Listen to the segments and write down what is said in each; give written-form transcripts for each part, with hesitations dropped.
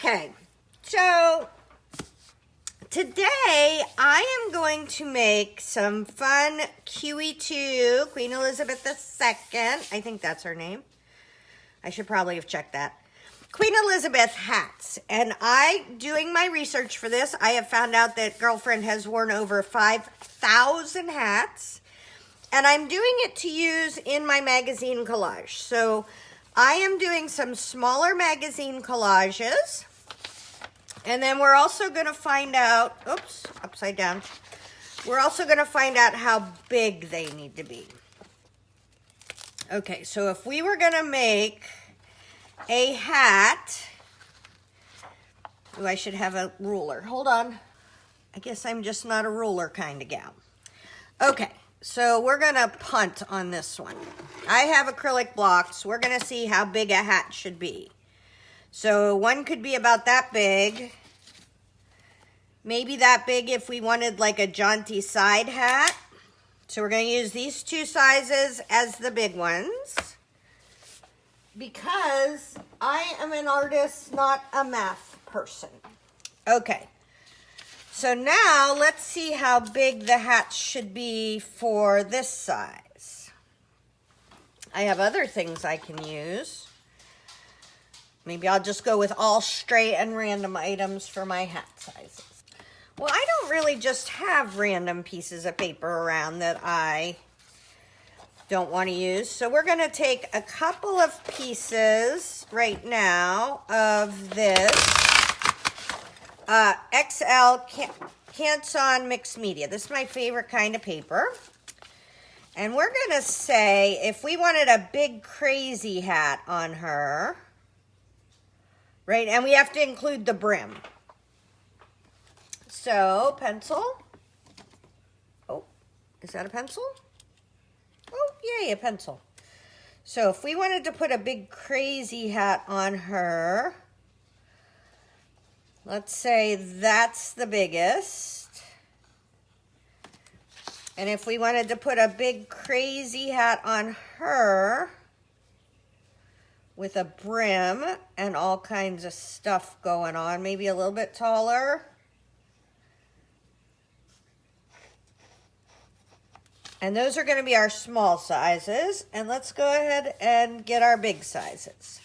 Okay, so today I am going to make some fun QE2, Queen Elizabeth II, I think that's her name. I should probably have checked that. Queen Elizabeth hats. And doing my research for this, I have found out that Girlfriend has worn over 5,000 hats. And I'm doing it to use in my magazine collage. So I am doing some smaller magazine collages. And then we're also going to find out, oops, upside down. We're also going to find out how big they need to be. Okay, so if we were going to make a hat, I should have a ruler. Hold on. I guess I'm just not a ruler kind of gal. Okay, so we're going to punt on this one. I have acrylic blocks. We're going to see how big a hat should be. So one could be about that big. Maybe that big if we wanted like a jaunty side hat. So we're going to use these two sizes as the big ones. Because I am an artist, not a math person. Okay. So now let's see how big the hat should be for this size. I have other things I can use. Maybe I'll just go with all straight and random items for my hat sizes. Well, I don't really just have random pieces of paper around that I don't want to use. So we're going to take a couple of pieces right now of this XL Canson mixed media. This is my favorite kind of paper. And we're going to say if we wanted a big crazy hat on her, right? And we have to include the brim. So, pencil. Oh, is that a pencil? Oh, yay, a pencil. So, if we wanted to put a big crazy hat on her, let's say that's the biggest. And if we wanted to put a big crazy hat on her, with a brim and all kinds of stuff going on, maybe a little bit taller. And those are going to be our small sizes. And let's go ahead and get our big sizes.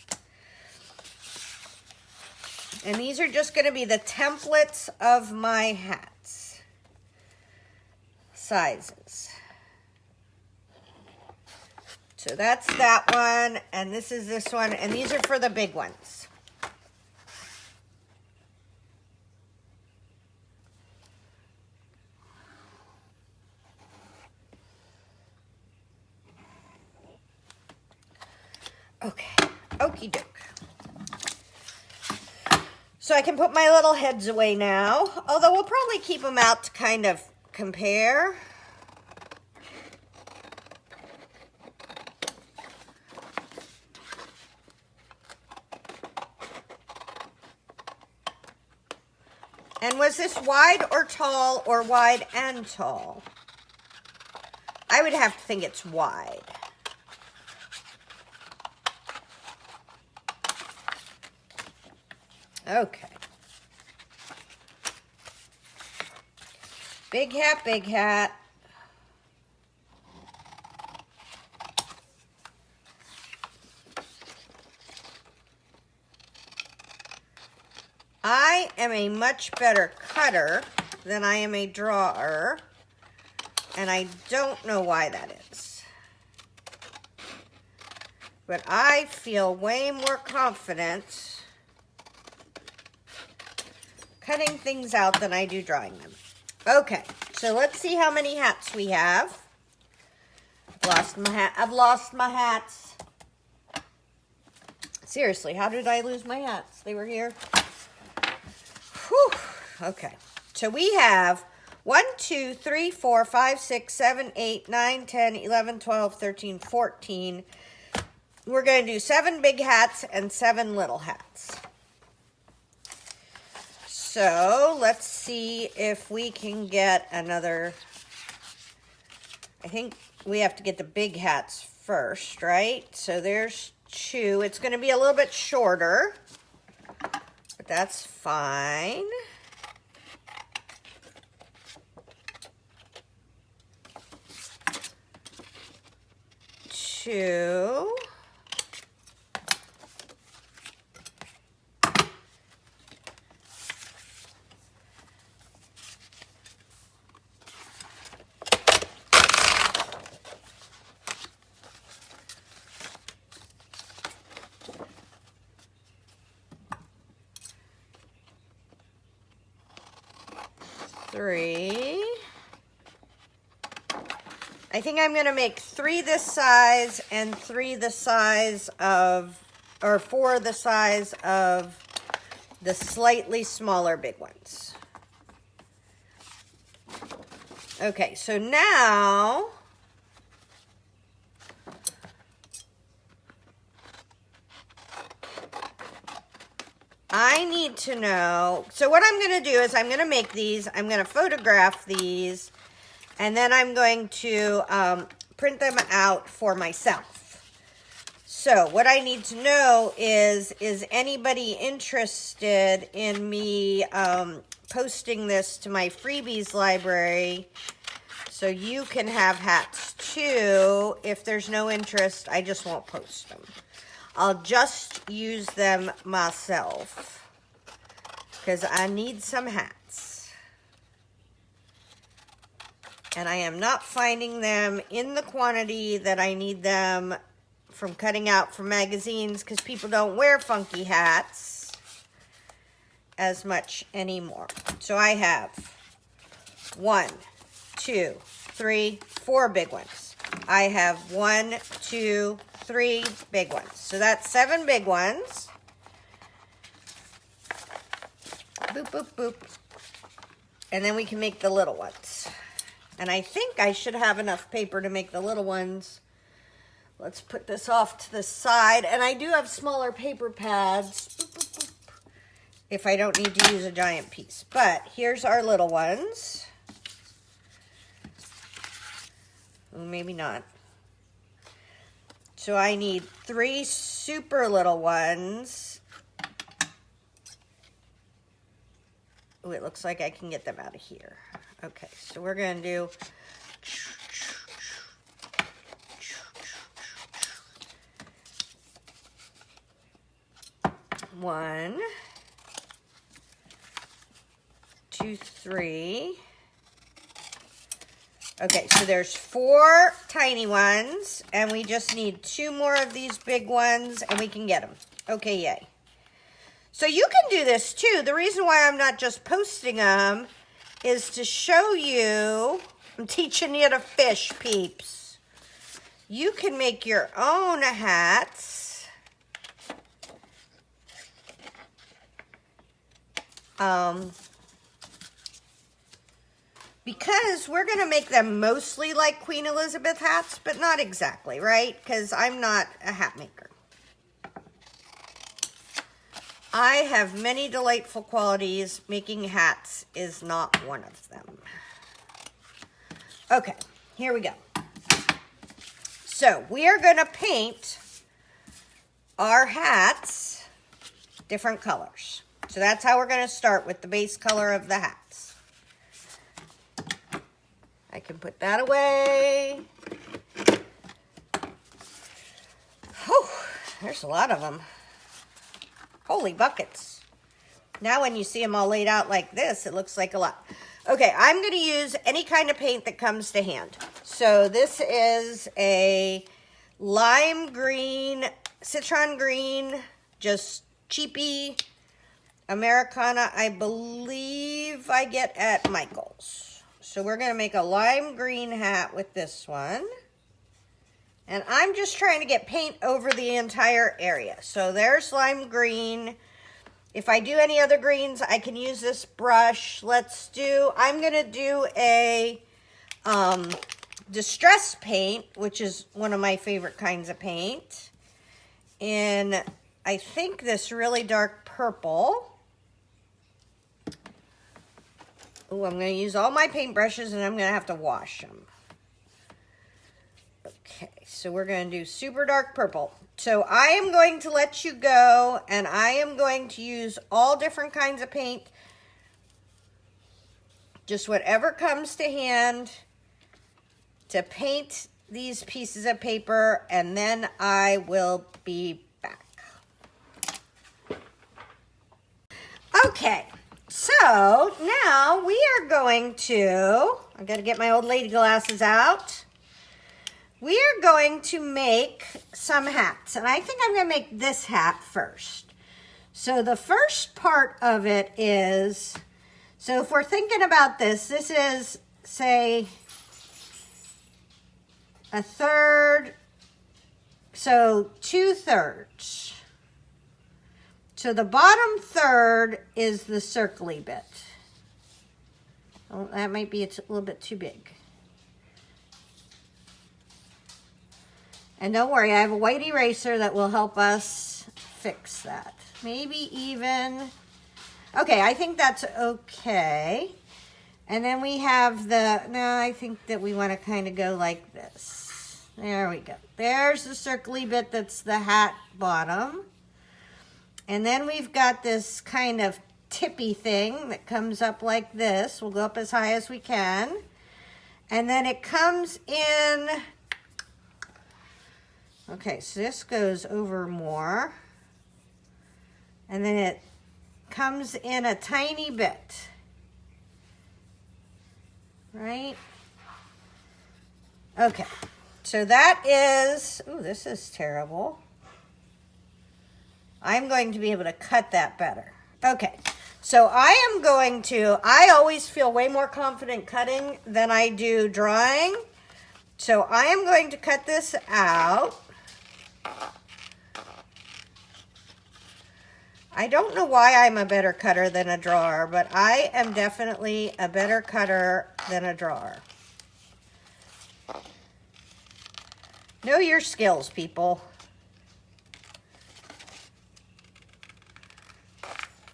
And these are just going to be the templates of my hats. Sizes. So that's that one, and this is this one, and these are for the big ones. Okay, okie doke. So I can put my little heads away now, although we'll probably keep them out to kind of compare. And was this wide or tall or wide and tall? I would have to think it's wide. Okay. Big hat, big hat. I am a much better cutter than I am a drawer, and I don't know why that is. But I feel way more confident cutting things out than I do drawing them. Okay, so let's see how many hats we have. I've lost my hats. Seriously, how did I lose my hats? They were here. Whew. Okay, so we have 1, 2, 3, 4, 5, 6, 7, 8, 9, 10, 11, 12, 13, 14. We're going to do 7 big hats and 7 little hats. So let's see if we can get another. I think we have to get the big hats first, right? So there's 2. It's going to be a little bit shorter. But that's fine. Two. Three. I think I'm going to make 3 this size and 3 the size of, or 4 the size of the slightly smaller big ones. Okay, so now I need to know, so what I'm going to do is I'm going to make these, I'm going to photograph these, and then I'm going to print them out for myself. So what I need to know is anybody interested in me posting this to my freebies library so you can have hats too? If there's no interest, I just won't post them. I'll just use them myself because I need some hats. And I am not finding them in the quantity that I need them from cutting out from magazines because people don't wear funky hats as much anymore. So I have 1, 2, 3, 4 big ones. I have 1, 2, 3 big ones. So that's 7 big ones. Boop, boop, boop. And then we can make the little ones. And I think I should have enough paper to make the little ones. Let's put this off to the side. And I do have smaller paper pads. Boop, boop, boop. If I don't need to use a giant piece. But here's our little ones. Well, maybe not. So I need 3 super little ones. Oh, it looks like I can get them out of here. Okay, so we're going to do... One, 2, 3. Okay, so there's 4 tiny ones, and we just need 2 more of these big ones, and we can get them. Okay, yay. So you can do this too. The reason why I'm not just posting them is to show you, I'm teaching you to fish, peeps. You can make your own hats. Because we're going to make them mostly like Queen Elizabeth hats, but not exactly, right? Because I'm not a hat maker. I have many delightful qualities. Making hats is not one of them. Okay, here we go. So we are going to paint our hats different colors. So that's how we're going to start, with the base color of the hats. I can put that away. Whew, there's a lot of them. Holy buckets. Now when you see them all laid out like this, it looks like a lot. Okay, I'm going to use any kind of paint that comes to hand. So this is a lime green, citron green, just cheapy Americana, I believe I get at Michael's. So we're going to make a lime green hat with this one. And I'm just trying to get paint over the entire area. So there's lime green. If I do any other greens, I can use this brush. I'm going to do a distress paint, which is one of my favorite kinds of paint. In, I think, this really dark purple. Oh, I'm going to use all my paintbrushes and I'm going to have to wash them. Okay. Okay, so we're going to do super dark purple. So I am going to let you go, and I am going to use all different kinds of paint. Just whatever comes to hand to paint these pieces of paper, and then I will be back. Okay, so now we are going to, I've got to get my old lady glasses out. We are going to make some hats, and I think I'm going to make this hat first. So the first part of it is, so if we're thinking about this, this is, say, a third, so 2/3. So the bottom third is the circly bit. Oh, that might be a little bit too big. And don't worry, I have a white eraser that will help us fix that. Maybe even, okay, I think that's okay. And then we have the, no, I think that we want to kind of go like this. There we go. There's the circly bit that's the hat bottom. And then we've got this kind of tippy thing that comes up like this. We'll go up as high as we can. And then it comes in, okay, so this goes over more. And then it comes in a tiny bit. Right? Okay, so that is, ooh, this is terrible. I'm going to be able to cut that better. Okay, so I am going to, I always feel way more confident cutting than I do drawing. So I am going to cut this out. I don't know why I'm a better cutter than a drawer, but I am definitely a better cutter than a drawer. Know your skills, people.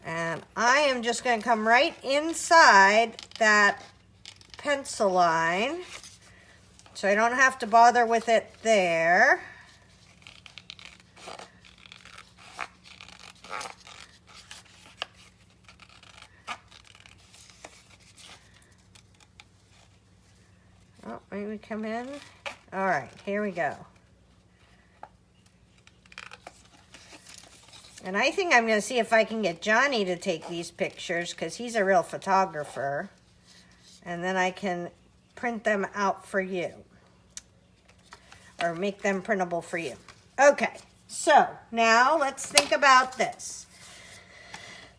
And I am just going to come right inside that pencil line, so I don't have to bother with it there. Oh, maybe we come in. All right, here we go. And I think I'm going to see if I can get Johnny to take these pictures, because he's a real photographer. And then I can print them out for you. Or make them printable for you. Okay, so now let's think about this.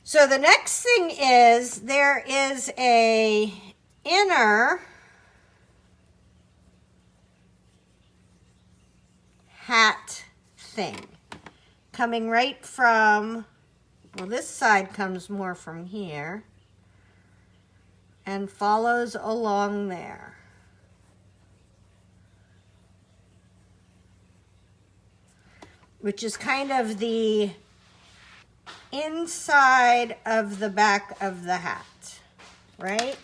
So the next thing is, there is a inner hat thing coming right from, well, this side comes more from here and follows along there. Which is kind of the inside of the back of the hat, right?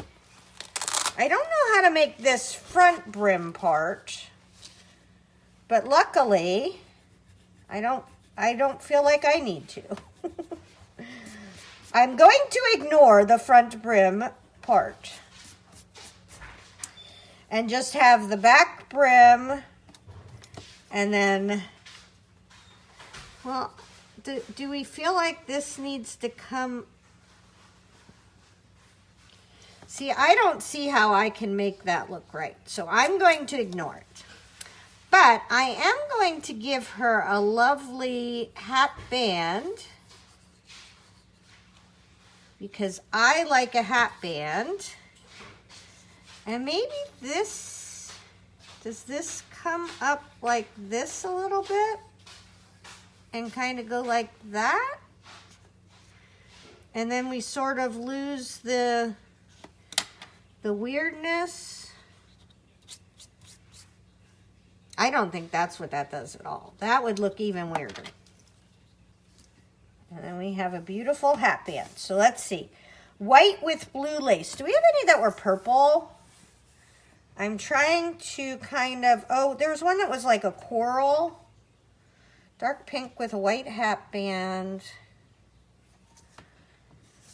I don't know how to make this front brim part, but luckily, I don't feel like I need to. I'm going to ignore the front brim part and just have the back brim, and then, well, do we feel like this needs to come? See, I don't see how I can make that look right, so I'm going to ignore it. But I am going to give her a lovely hat band, because I like a hat band. And maybe this, does this come up like this a little bit? And kind of go like that? And then we sort of lose the weirdness. I don't think that's what that does at all. That would look even weirder. And then we have a beautiful hat band. So let's see. White with blue lace. Do we have any that were purple? I'm trying to kind of, oh, there's one that was like a coral. Dark pink with a white hat band.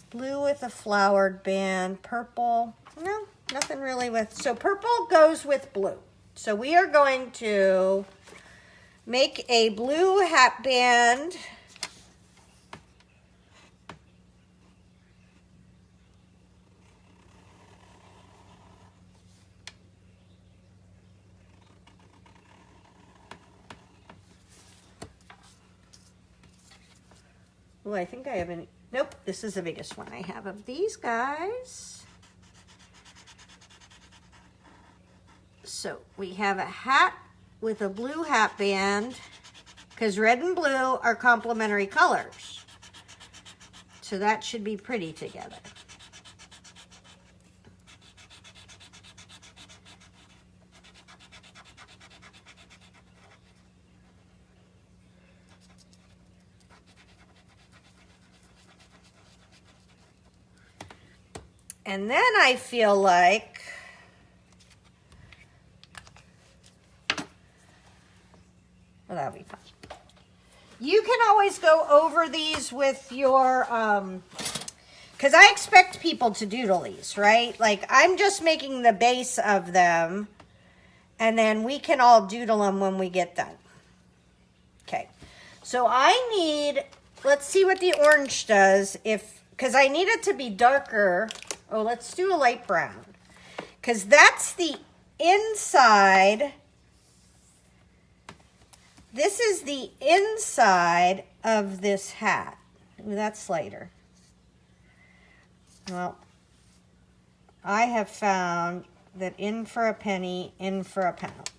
Blue with a flowered band. Purple. No, nothing really with, so purple goes with blue. So we are going to make a blue hat band. Oh, I think I have any. Nope, this is the biggest one I have of these guys. So we have a hat with a blue hat band, because red and blue are complementary colors. So that should be pretty together. And then I feel like well, that'll be fun. You can always go over these with your, because I expect people to doodle these, right? Like, I'm just making the base of them, and then we can all doodle them when we get done. Okay, so I need, let's see what the orange does, because I need it to be darker. Oh, let's do a light brown, because that's the inside. This is the inside of this hat. Ooh, that's lighter. Well, I have found that in for a penny, in for a pound.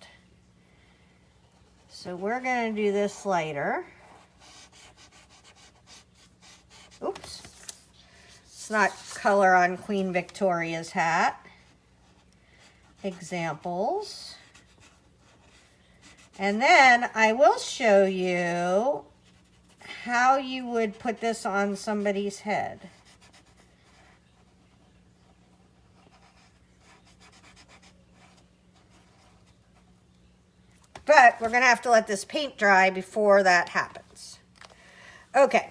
So we're going to do this lighter. Oops. It's not color on Queen Victoria's hat. Examples. And then I will show you how you would put this on somebody's head. But we're going to have to let this paint dry before that happens. Okay.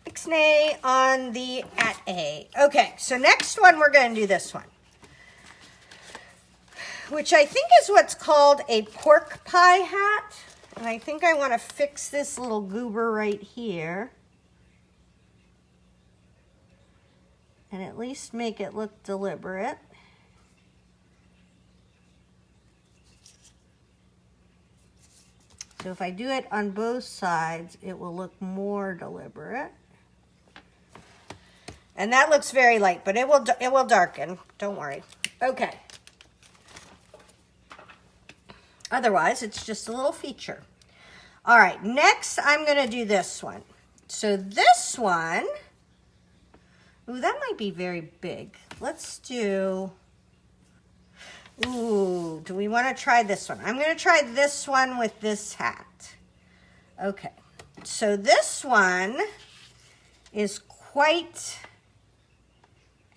Ixnay on the at A. Okay, so next one we're going to do this one, which I think is what's called a pork pie hat. And I think I want to fix this little goober right here. And at least make it look deliberate. So if I do it on both sides, it will look more deliberate. And that looks very light, but it will darken. Don't worry. Okay. Otherwise, it's just a little feature. All right, next I'm going to do this one. So this one, ooh, that might be very big. Let's do, ooh, do we want to try this one? I'm going to try this one with this hat. Okay, so this one is quite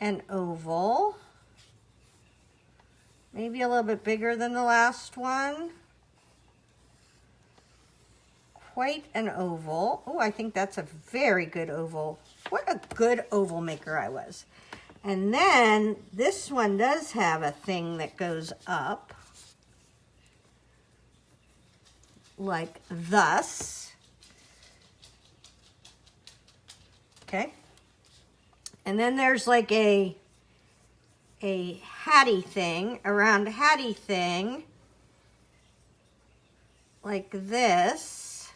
an oval. Maybe a little bit bigger than the last one. Quite an oval. Oh, I think that's a very good oval. What a good oval maker I was. And then this one does have a thing that goes up. Like thus. Okay. And then there's like a hatty thing, a round hatty thing, like this,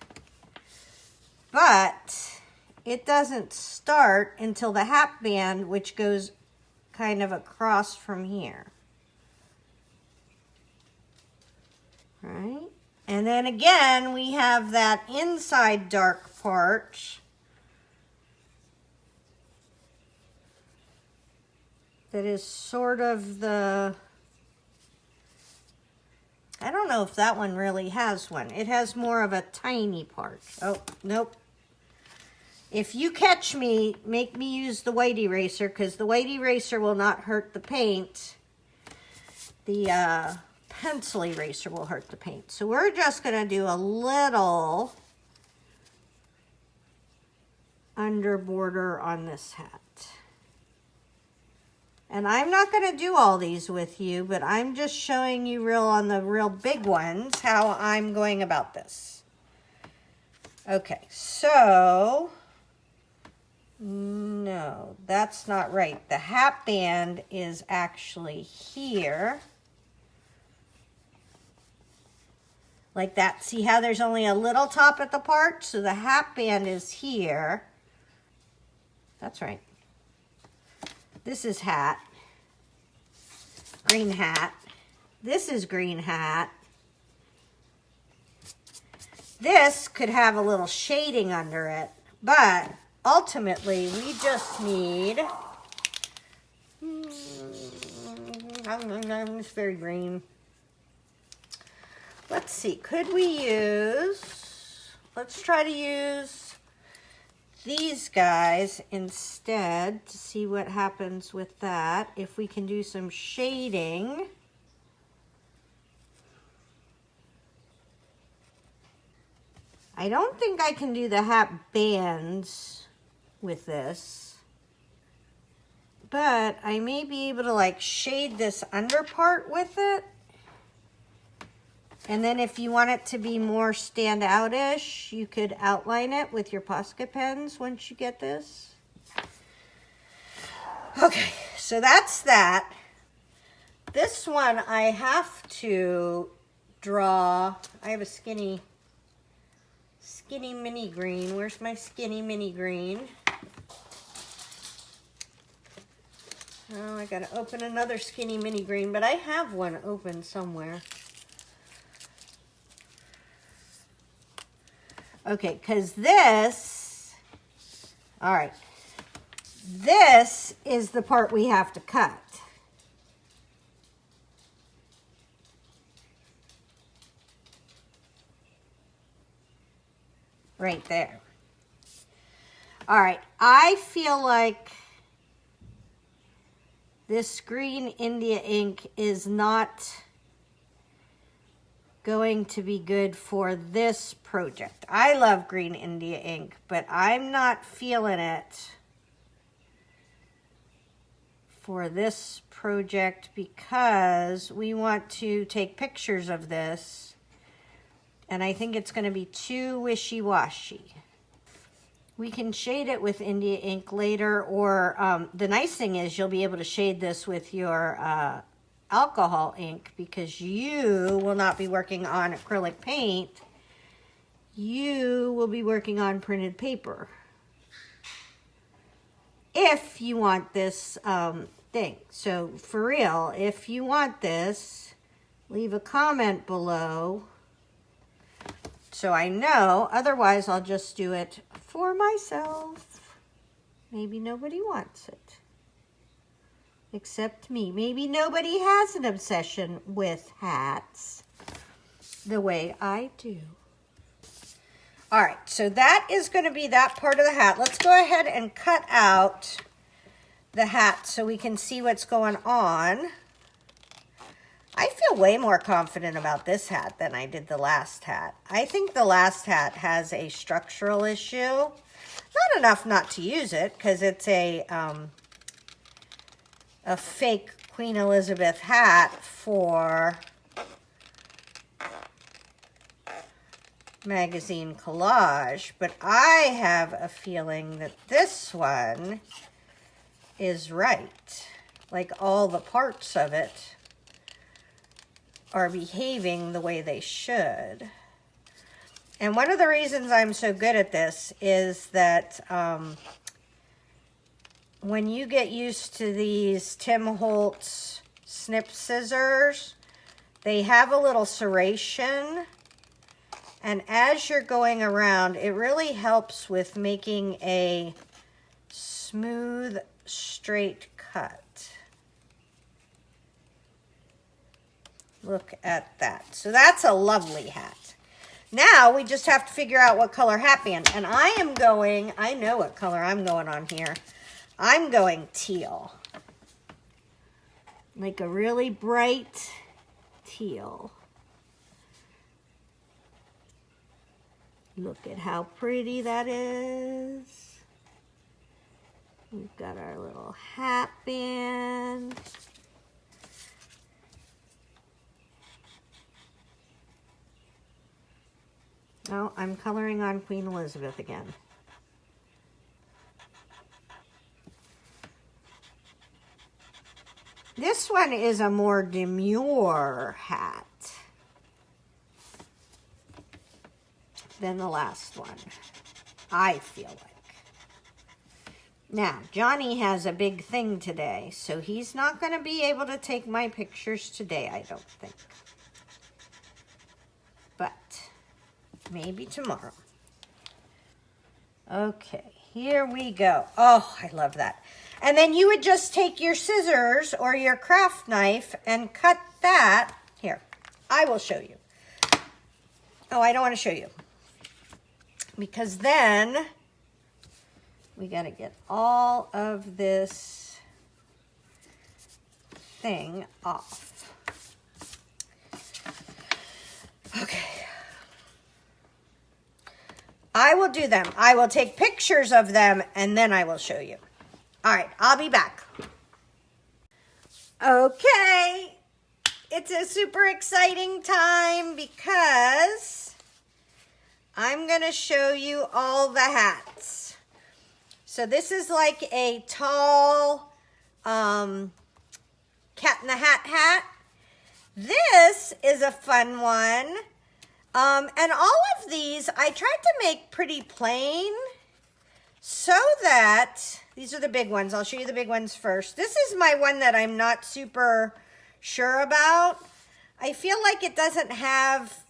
but it doesn't start until the hat band, which goes kind of across from here. Right? And then again, we have that inside dark part that is sort of the, I don't know if that one really has one. It has more of a tiny part. Oh, nope. If you catch me, make me use the white eraser, because the white eraser will not hurt the paint. the pencil eraser will hurt the paint. So we're just going to do a little under border on this hat. And I'm not going to do all these with you, but I'm just showing you on the real big ones how I'm going about this. Okay, so no, that's not right. The hat band is actually here. Like that. See how there's only a little top at the part? So the hat band is here. That's right. This is hat. Green hat. This is green hat. This could have a little shading under it, but ultimately we just need, it's very green. Let's see, could we use, let's try to use these guys instead to see what happens with that. If we can do some shading. I don't think I can do the hat bands with this, but I may be able to like shade this under part with it. And then if you want it to be more stand out-ish, you could outline it with your Posca pens once you get this. Okay, so that's that. This one I have to draw. I have a skinny mini green. Where's my skinny mini green? Oh, I gotta open another skinny mini green, but I have one open somewhere. Okay, because this, all right, this is the part we have to cut. Right there. All right, I feel like this green India ink is not going to be good for this project. I love green India ink, but I'm not feeling it for this project because we want to take pictures of this, and I think it's going to be too wishy-washy. We can shade it with India ink later, or the nice thing is you'll be able to shade this with your alcohol ink because you will not be working on acrylic paint. You will be working on printed paper. If you want this thing. So for real, if you want this, leave a comment below so I know. Otherwise, I'll just do it for myself. Maybe nobody wants it. Except me. Maybe nobody has an obsession with hats the way I do. All right, so that is going to be that part of the hat. Let's go ahead and cut out the hat so we can see what's going on. I feel way more confident about this hat than I did the last hat. I think the last hat has a structural issue. Not enough not to use it because it's a fake Queen Elizabeth hat for magazine Collage, but I have a feeling that this one is right. Like all the parts of it are behaving the way they should. And one of the reasons I'm so good at this is that when you get used to these Tim Holtz snip scissors, they have a little serration. And as you're going around, it really helps with making a smooth, straight cut. Look at that. So that's a lovely hat. Now we just have to figure out what color hat band. And I am going, I know what color I'm going on here. I'm going teal. like a really bright teal. Look at how pretty that is. We've got our little hat band. Oh, I'm coloring on Queen Elizabeth again. This one is a more demure hat than the last one, I feel like. Now, Johnny has a big thing today, so he's not going to be able to take my pictures today, I don't think. But maybe tomorrow. Okay, here we go. Oh, I love that. And then you would just take your scissors or your craft knife and cut that. Here, I will show you. Oh, I don't want to show you. Because then we got to get all of this thing off. Okay. I will do them. I will take pictures of them and then I will show you. All right, I'll be back. Okay, it's a super exciting time because I'm gonna show you all the hats. So this is like a tall Cat in the Hat hat. This is a fun one. And all of these, I tried to make pretty plain so that, these are the big ones. I'll show you the big ones first. This is my one that I'm not super sure about. I feel like it doesn't have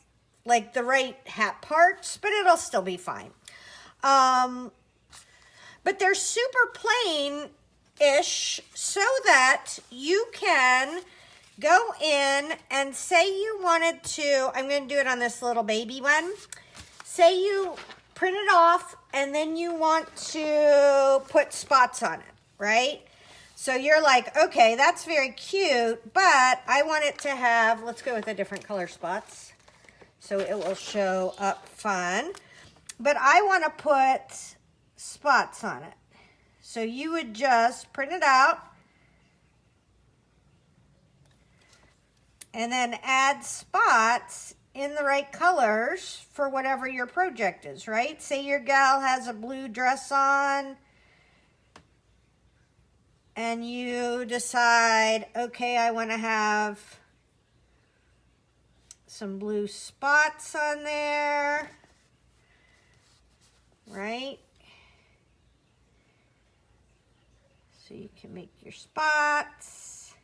like the right hat parts, but it'll still be fine. But they're super plain-ish so that you can go in and say you wanted to, I'm going to do it on this little baby one. Say you print it off and then you want to put spots on it, right? So you're like, okay, that's very cute, but I want it to have, let's go with the different color spots so it will show up fun. But I want to put spots on it. So you would just print it out and then add spots in the right colors for whatever your project is, right? Say your gal has a blue dress on and you decide, okay, I want to have some blue spots on there, right? So you can make your spots,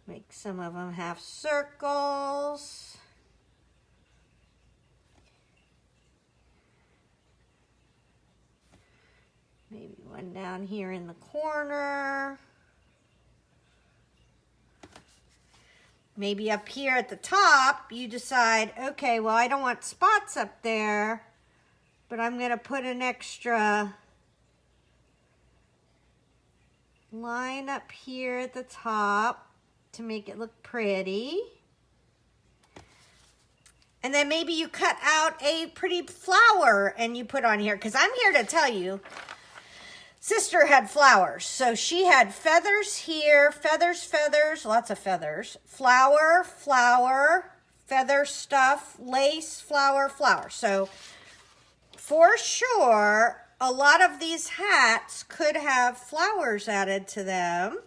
make some of them have circles. Maybe one down here in the corner. Maybe up here at the top, you decide, okay, well, I don't want spots up there, but I'm going to put an extra line up here at the top to make it look pretty. And then maybe you cut out a pretty flower and you put on here, because I'm here to tell you, Sister had flowers. So she had feathers here, feathers, feathers, lots of feathers, flower, flower, feather stuff, lace, flower, flower. So for sure, a lot of these hats could have flowers added to them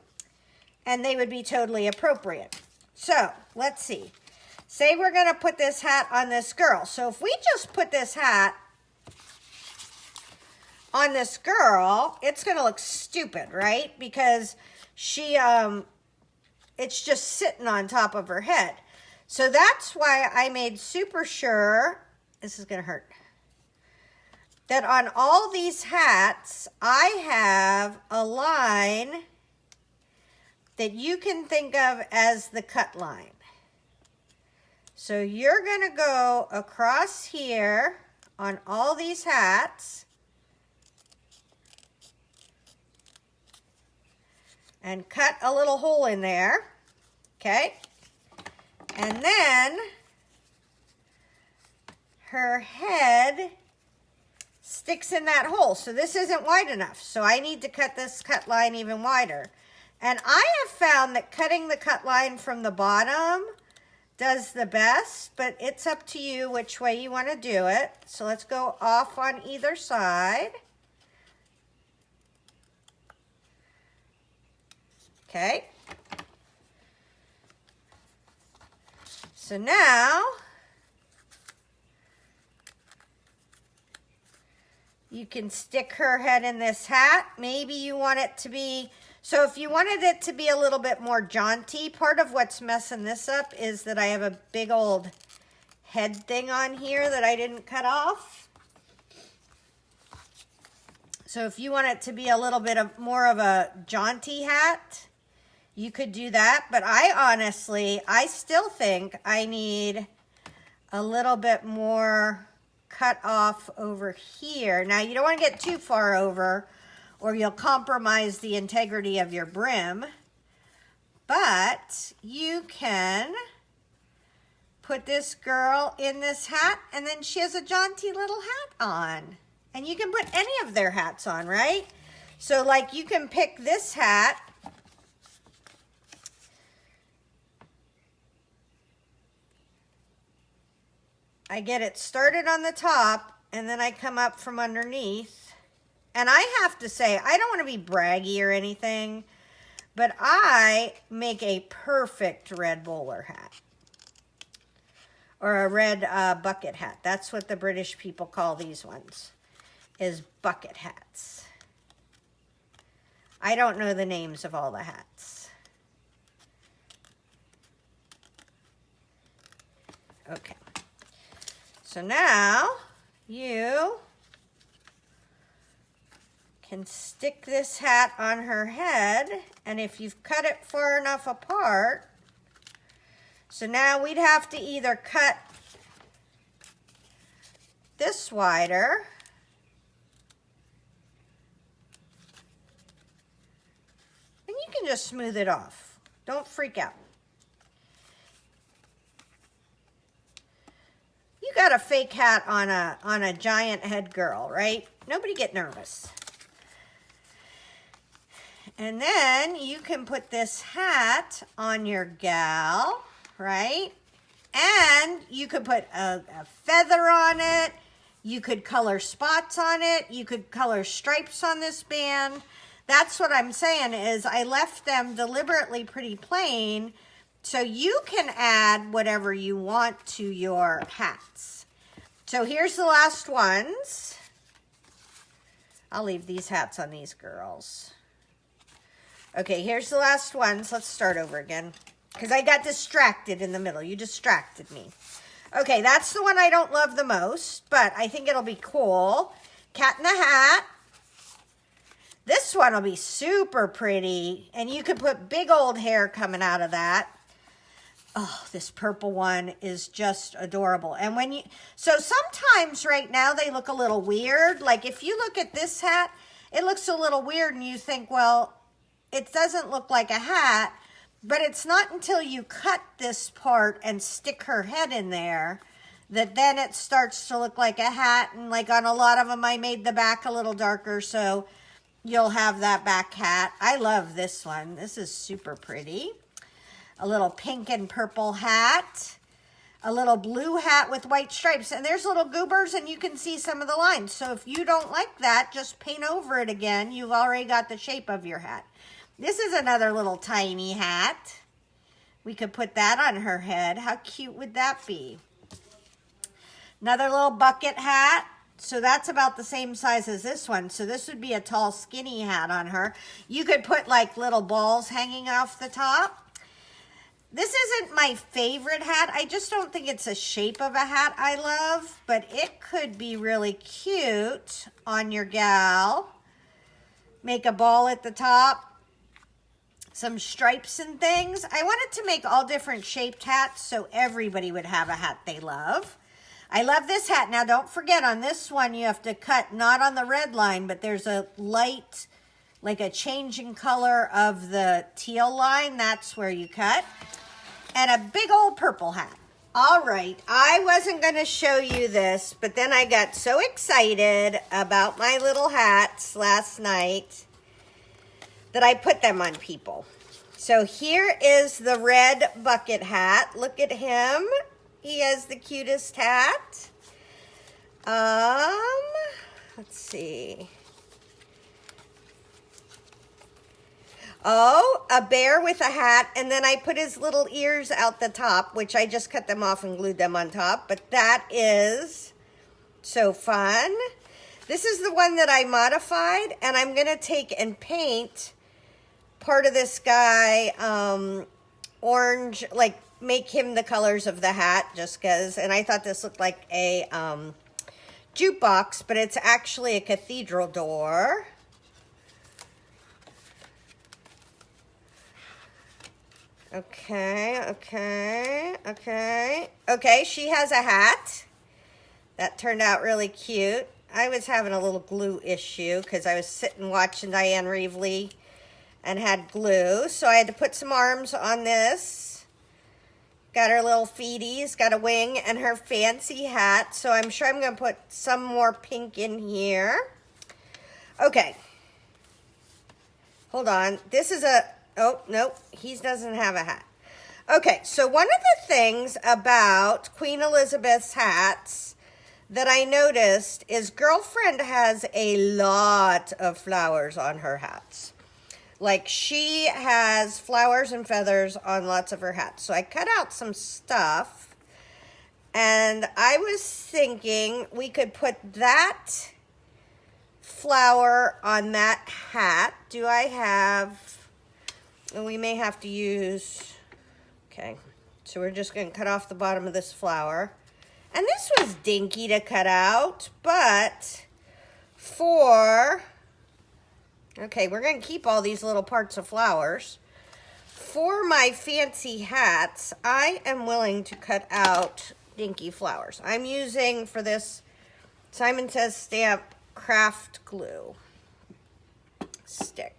and they would be totally appropriate. So let's see. Say we're going to put this hat on this girl. So if we just put this hat on this girl, it's going to look stupid, right? Because she, it's just sitting on top of her head. So that's why I made super sure, this is going to hurt, that on all these hats, I have a line that you can think of as the cut line. So you're going to go across here on all these hats. and cut a little hole in there, okay? And then her head sticks in that hole. So this isn't wide enough. So I need to cut this cut line even wider. And I have found that cutting the cut line from the bottom does the best, but it's up to you which way you want to do it. So let's go off on either side. Okay. So now you can stick her head in this hat. Maybe you want it to be, so if you wanted it to be a little bit more jaunty, part of what's messing this up is that I have a big old head thing on here that I didn't cut off. So if you want it to be a little bit of more of a jaunty hat, you could do that. But I still think I need a little bit more cut off over here. Now you don't want to get too far over or you'll compromise the integrity of your brim, but you can put this girl in this hat and then she has a jaunty little hat on. And you can put any of their hats on, right? So like you can pick this hat I get it started on the top and then I come up from underneath. And I have to say, I don't want to be braggy or anything, but I make a perfect red bowler hat. Or a red bucket hat. That's what the British people call these ones, is bucket hats. I don't know the names of all the hats. Okay. So now you can stick this hat on her head, and if you've cut it far enough apart, so now we'd have to either cut this wider and you can just smooth it off. Don't freak out. You got a fake hat on a giant head girl, right? Nobody get nervous. And then you can put this hat on your gal, right? And you could put a feather on it. You could color spots on it. You could color stripes on this band. That's what I'm saying is I left them deliberately pretty plain so you can add whatever you want to your hats. So here's the last ones. I'll leave these hats on these girls. Okay, here's the last ones. Let's start over again because I got distracted in the middle. You distracted me. Okay, that's the one I don't love the most, but I think it'll be cool. Cat in the Hat. This one will be super pretty, and you could put big old hair coming out of that. Oh, this purple one is just adorable. And when you, so sometimes right now they look a little weird. Like if you look at this hat, it looks a little weird and you think, well, it doesn't look like a hat, but it's not until you cut this part and stick her head in there that then it starts to look like a hat. And like on a lot of them, I made the back a little darker, so you'll have that back hat. I love this one. This is super pretty. A little pink and purple hat. A little blue hat with white stripes. And there's little goobers and you can see some of the lines. So if you don't like that, just paint over it again. You've already got the shape of your hat. This is another little tiny hat. We could put that on her head. How cute would that be? Another little bucket hat. So that's about the same size as this one. So this would be a tall, skinny hat on her. You could put like little balls hanging off the top. This isn't my favorite hat. I just don't think it's a shape of a hat I love, but it could be really cute on your gal. Make a ball at the top, some stripes and things. I wanted to make all different shaped hats so everybody would have a hat they love. I love this hat. Now don't forget on this one you have to cut not on the red line, but there's a light like a changing color of the teal line, that's where you cut. And a big old purple hat. All right, I wasn't gonna show you this, but then I got so excited about my little hats last night that I put them on people. So here is the red bucket hat. Look at him. He has the cutest hat. Let's see. Oh, a bear with a hat, and then I put his little ears out the top, which I just cut them off and glued them on top, but that is so fun. This is the one that I modified, and I'm gonna take and paint part of this guy orange, like make him the colors of the hat, just because, and I thought this looked like a jukebox, but it's actually a cathedral door. Okay, she has a hat. That turned out really cute. I was having a little glue issue because I was sitting watching Diane Reevely and had glue. So I had to put some arms on this. Got her little feeties, got a wing, and her fancy hat. So I'm sure I'm going to put some more pink in here. Okay. Hold on. This is a... Oh, nope, he doesn't have a hat. Okay, so one of the things about Queen Elizabeth's hats that I noticed is Girlfriend has a lot of flowers on her hats. Like, she has flowers and feathers on lots of her hats. So I cut out some stuff, and I was thinking we could put that flower on that hat. Do I have... And we may have to use, okay, so we're just going to cut off the bottom of this flower. And this was dinky to cut out, but okay, we're going to keep all these little parts of flowers. For my fancy hats, I am willing to cut out dinky flowers. I'm using, for this, Simon Says Stamp craft glue stick.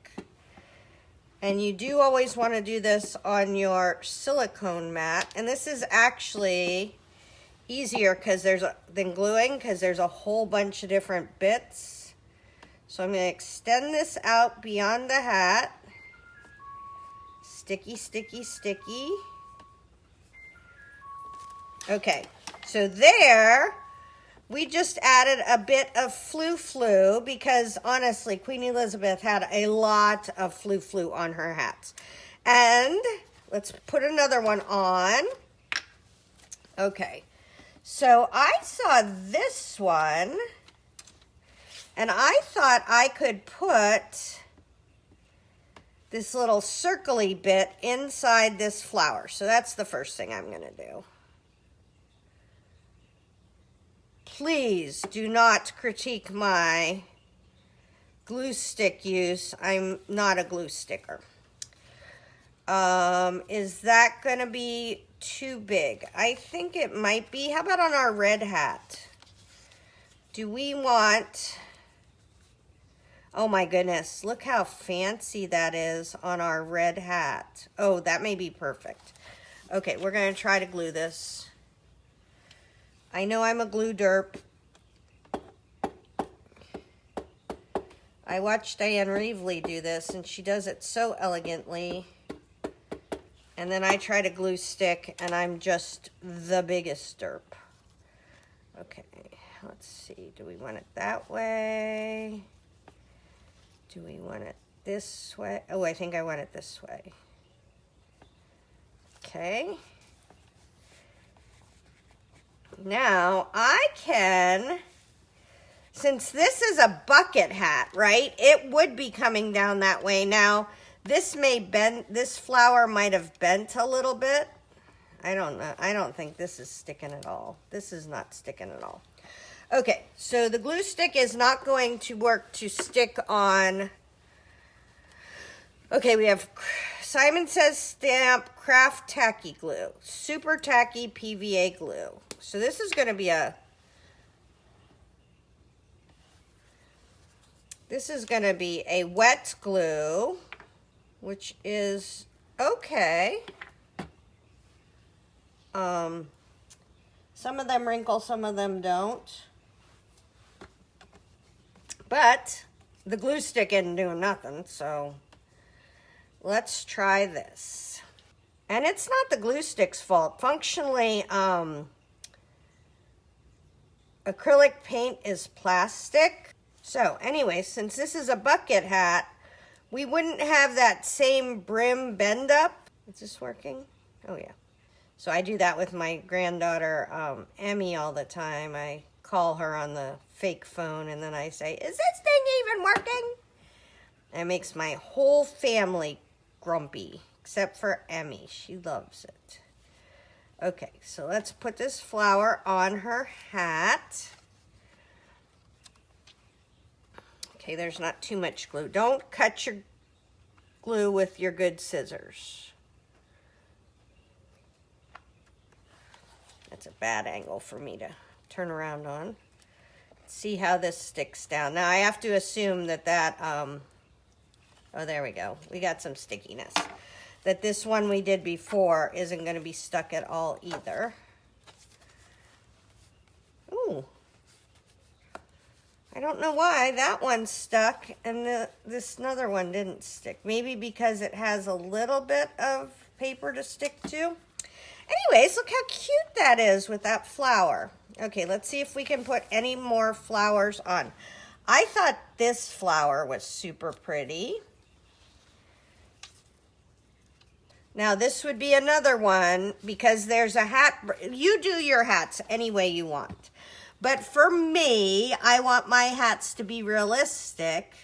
And you do always want to do this on your silicone mat. And this is actually easier than gluing because there's a whole bunch of different bits. So I'm going to extend this out beyond the hat. Sticky, sticky, sticky. Okay, so there... We just added a bit of flu because honestly, Queen Elizabeth had a lot of flu on her hats. And let's put another one on. Okay, so I saw this one and I thought I could put this little circle-y bit inside this flower. So that's the first thing I'm gonna do. Please do not critique my glue stick use. I'm not a glue sticker. Is that going to be too big? I think it might be. How about on our red hat? Do we want... Oh my goodness, look how fancy that is on our red hat. Oh, that may be perfect. Okay, we're going to try to glue this. I know I'm a glue derp. I watched Diane Reevely do this, and she does it so elegantly. And then I try to glue stick, and I'm just the biggest derp. Okay, let's see. Do we want it that way? Do we want it this way? Oh, I think I want it this way. Okay. Now, I can, since this is a bucket hat, right, it would be coming down that way. Now, this may bend, this flower might have bent a little bit. I don't know. I don't think this is sticking at all. This is not sticking at all. Okay, so the glue stick is not going to work to stick on. Okay, we have Simon Says Stamp Craft Tacky Glue, Super Tacky PVA Glue. So this is going to be a This is going to be a wet glue, which is okay. Some of them wrinkle, some of them don't. But the glue stick isn't doing nothing, so let's try this. And it's not the glue stick's fault. Functionally, acrylic paint is plastic. So anyway, since this is a bucket hat, we wouldn't have that same brim bend up. Is this working? Oh yeah. So I do that with my granddaughter, Emmy, all the time. I call her on the fake phone and then I say, is this thing even working? And it makes my whole family grumpy, except for Emmy. She loves it. Okay, so let's put this flower on her hat. Okay, there's not too much glue. Don't cut your glue with your good scissors. That's a bad angle for me to turn around on. See how this sticks down. Now I have to assume that oh, there we go. We got some stickiness. That this one we did before isn't going to be stuck at all either. Ooh. I don't know why that one stuck and this other one didn't stick. Maybe because it has a little bit of paper to stick to. Anyways, look how cute that is with that flower. Okay, let's see if we can put any more flowers on. I thought this flower was super pretty. Now this would be another one because there's a hat. You do your hats any way you want. But for me, I want my hats to be realistic.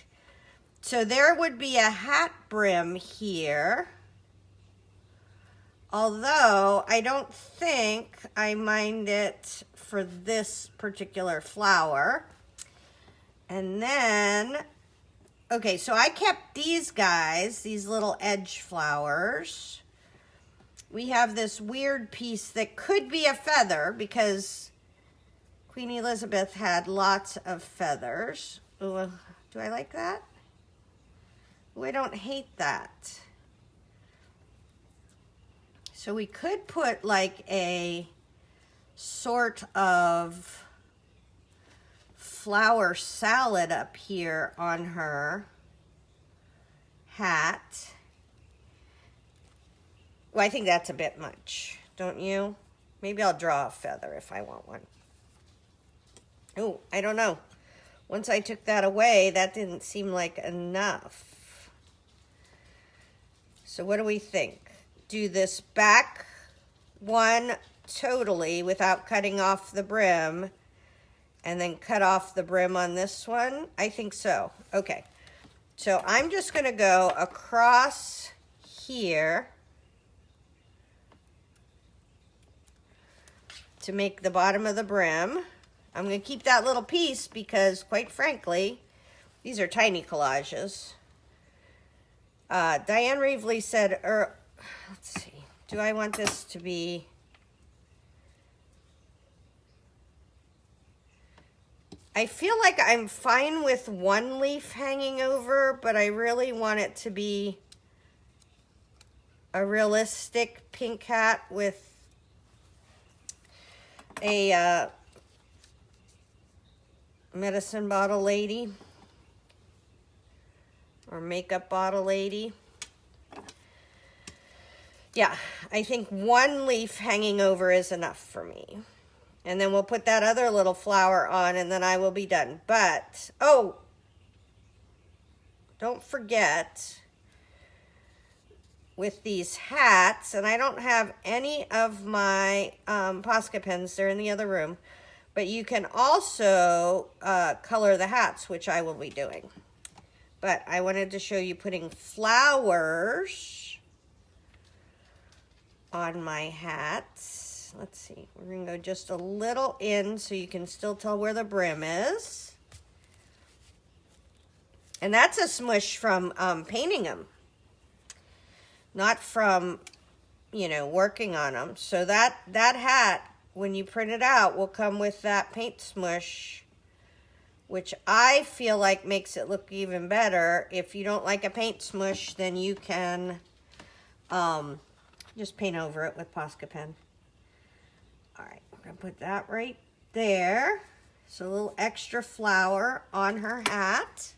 So there would be a hat brim here. Although I don't think I mind it for this particular flower. And then, okay, so I kept these guys, these little edge flowers. We have this weird piece that could be a feather because Queen Elizabeth had lots of feathers. Ooh, do I like that? Ooh, I don't hate that. So we could put like a sort of flower salad up here on her hat. Well, I think that's a bit much, don't you? Maybe I'll draw a feather if I want one. Oh, I don't know. Once I took that away, that didn't seem like enough. So what do we think? Do this back one totally without cutting off the brim and then cut off the brim on this one? I think so. Okay. So I'm just going to go across here to make the bottom of the brim. I'm going to keep that little piece because, quite frankly, these are tiny collages. Diane Reevely said, let's see, do I want this to be... I feel like I'm fine with one leaf hanging over, but I really want it to be a realistic pink hat with a medicine bottle lady or makeup bottle lady. Yeah, I think one leaf hanging over is enough for me. And then we'll put that other little flower on and then I will be done. But, oh, don't forget with these hats, and I don't have any of my Posca pens, they're in the other room, but you can also color the hats, which I will be doing. But I wanted to show you putting flowers on my hats. Let's see, we're gonna go just a little in so you can still tell where the brim is. And that's a smush from painting them, not from, you know, working on them. So that hat, when you print it out, will come with that paint smush which I feel like makes it look even better. If you don't like a paint smush, then you can just paint over it with Posca pen. All right, we're gonna put that right there. So a little extra flower on her hat.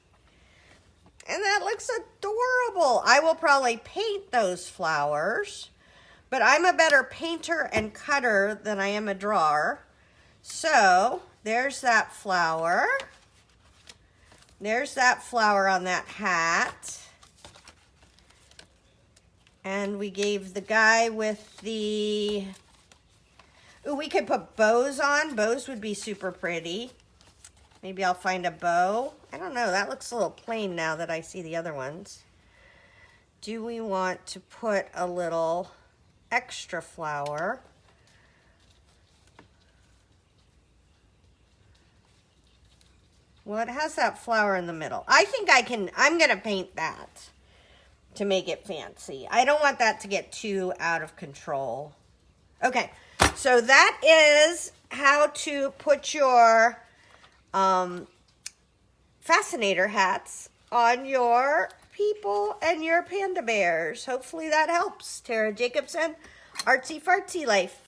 And that looks adorable. I will probably paint those flowers, but I'm a better painter and cutter than I am a drawer. So there's that flower. There's that flower on that hat. And we gave the guy with the... Ooh, we could put bows on. Bows would be super pretty. Maybe I'll find a bow. I don't know. That looks a little plain now that I see the other ones. Do we want to put a little extra flower? Well, it has that flower in the middle. I think I'm going to paint that to make it fancy. I don't want that to get too out of control. Okay, so that is how to put your fascinator hats on your people and your panda bears. Hopefully that helps. Tara Jacobsen, Artsy Fartsy Life.